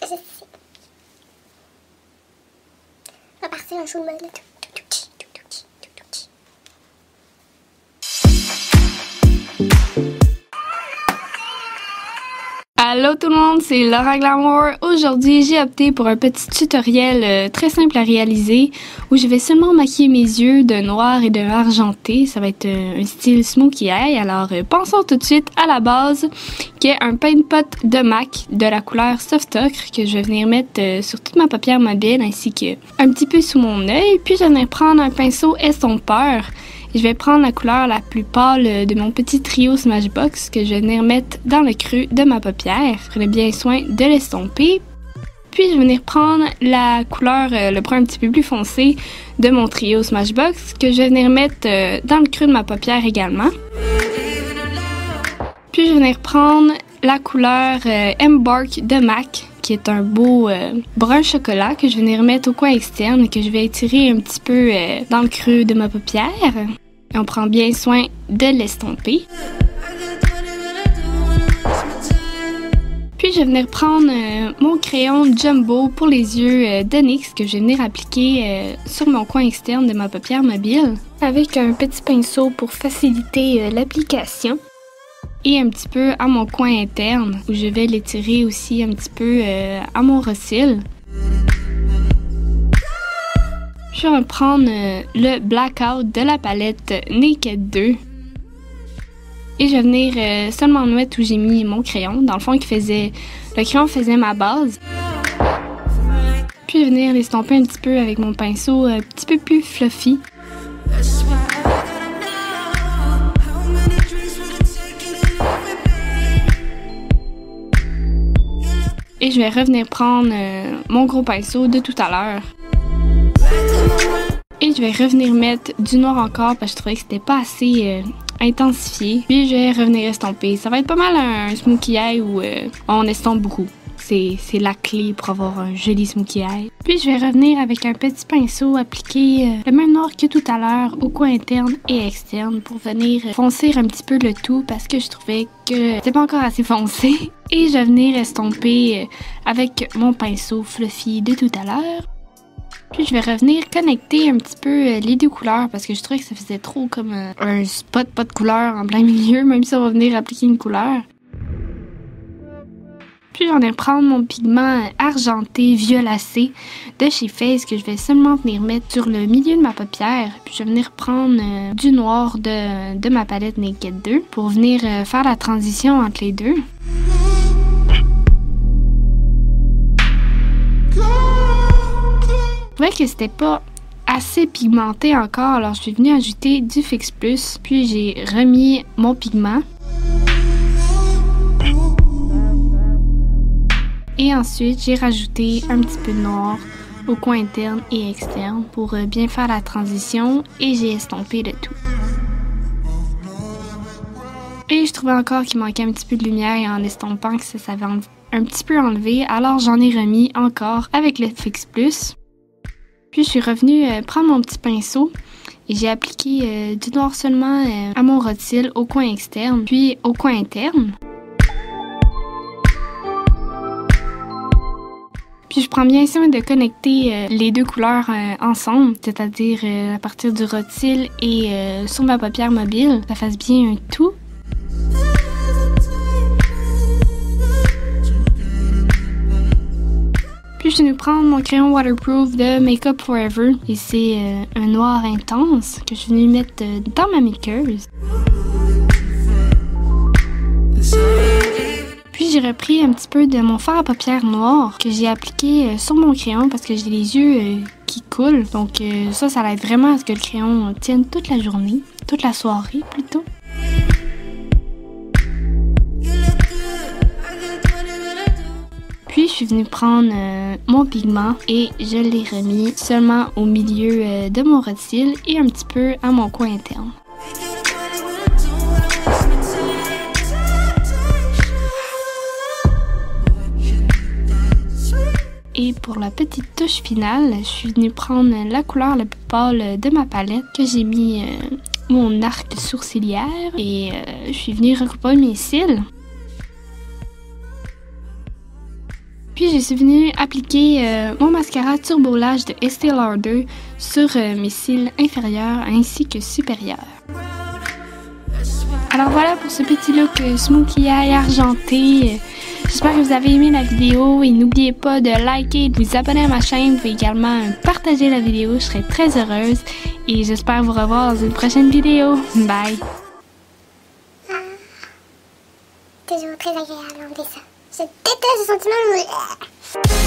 Qu'est-ce que c'est? On va partir un jour de mode. Allô tout le monde, c'est Laura Glamour. Aujourd'hui, j'ai opté pour un petit tutoriel très simple à réaliser où je vais seulement maquiller mes yeux de noir et de argenté. Ça va être un style smokey eye. Alors, pensons tout de suite à la base qui est un paint pot de MAC de la couleur Soft Ocre que je vais venir mettre sur toute ma paupière mobile ainsi que un petit peu sous mon œil. Puis, je vais venir prendre un pinceau estompeur. Je vais prendre la couleur la plus pâle de mon petit trio Smashbox que je vais venir mettre dans le creux de ma paupière. Prenez bien soin de l'estomper. Puis je vais venir prendre la couleur, le brun un petit peu plus foncé de mon trio Smashbox que je vais venir mettre dans le creux de ma paupière également. Puis je vais venir prendre la couleur Embark de MAC qui est un beau brun chocolat que je vais venir mettre au coin externe et que je vais étirer un petit peu dans le creux de ma paupière. Et on prend bien soin de l'estomper. Puis je vais venir prendre mon crayon Jumbo pour les yeux de NYX que je vais venir appliquer sur mon coin externe de ma paupière mobile avec un petit pinceau pour faciliter l'application. Et un petit peu à mon coin interne où je vais l'étirer aussi un petit peu à mon recil. Je vais prendre le Blackout de la palette Naked 2. Et je vais venir seulement mettre où j'ai mis mon crayon. Dans le fond, le crayon faisait ma base. Puis je vais venir l'estomper un petit peu avec mon pinceau un petit peu plus fluffy. Et je vais revenir prendre mon gros pinceau de tout à l'heure. Et je vais revenir mettre du noir encore parce que je trouvais que c'était pas assez intensifié. Puis je vais revenir estomper. Ça va être pas mal un smokey eye où on estompe beaucoup. C'est la clé pour avoir un joli smokey eye. Puis je vais revenir avec un petit pinceau appliquer le même noir que tout à l'heure au coin interne et externe pour venir foncer un petit peu le tout parce que je trouvais que c'était pas encore assez foncé. Et je vais venir estomper avec mon pinceau fluffy de tout à l'heure. Puis je vais revenir connecter un petit peu les deux couleurs parce que je trouvais que ça faisait trop comme un spot pas de couleur en plein milieu, même si on va venir appliquer une couleur. Puis j'en vais prendre mon pigment argenté violacé de chez Face que je vais seulement venir mettre sur le milieu de ma paupière. Puis je vais venir prendre du noir de ma palette Naked 2 pour venir faire la transition entre les deux. Je trouvais que c'était pas assez pigmenté encore, alors je suis venue ajouter du Fix Plus, puis j'ai remis mon pigment. Et ensuite, j'ai rajouté un petit peu de noir au coin interne et externe pour bien faire la transition et j'ai estompé le tout. Et je trouvais encore qu'il manquait un petit peu de lumière et en estompant que ça s'avait un petit peu enlevé, alors j'en ai remis encore avec le Fix Plus. Puis je suis revenue prendre mon petit pinceau et j'ai appliqué du noir seulement à mon ras de cils au coin externe, puis au coin interne. Puis je prends bien soin de connecter les deux couleurs ensemble, c'est-à-dire à partir du ras de cils et sur ma paupière mobile, ça fasse bien un tout. Puis je vais nous prendre mon crayon waterproof de Make Up For Ever et c'est un noir intense que je vais venir mettre dans ma muqueuse. Puis j'ai repris un petit peu de mon fard à paupières noir que j'ai appliqué sur mon crayon parce que j'ai les yeux qui coulent. Donc ça l'aide vraiment à ce que le crayon tienne toute la journée, toute la soirée plutôt. Puis je suis venue prendre mon pigment et je l'ai remis seulement au milieu de mon ras de cils et un petit peu à mon coin interne. Et pour la petite touche finale, je suis venue prendre la couleur la plus pâle de ma palette que j'ai mis mon arc sourcilière et je suis venue recouper mes cils. Puis je suis venue appliquer mon mascara Turbo Lash de Estée Lauder sur mes cils inférieurs ainsi que supérieurs. Alors voilà pour ce petit look smokey eye argenté. J'espère que vous avez aimé la vidéo et n'oubliez pas de liker et de vous abonner à ma chaîne. Vous pouvez également partager la vidéo, je serai très heureuse. Et j'espère vous revoir dans une prochaine vidéo. Bye! Toujours très agréable enlever ça. Je déteste ce sentiment.